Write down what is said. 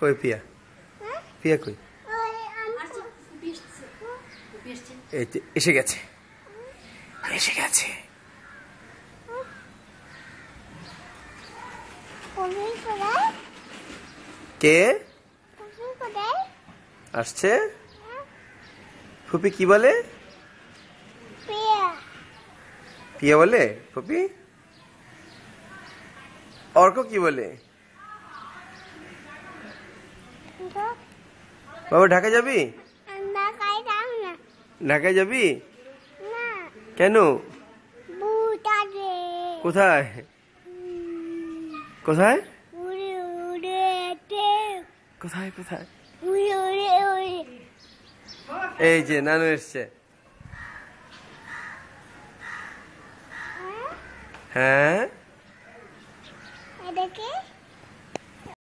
কই পিয়া? পিয়া কই? এই যে এসে গেছে, এসে গেছে। কে আসছে? ফুপি কি বলে? পিয়া বলে ফুপি? অর্ক কি বলে? বাবা ঢাকা যাবি? ঢাকায় যাবি কেন? কোথায় কোথায় কোথায় কোথায়? এই যে নানু এসছে। হ্যাঁ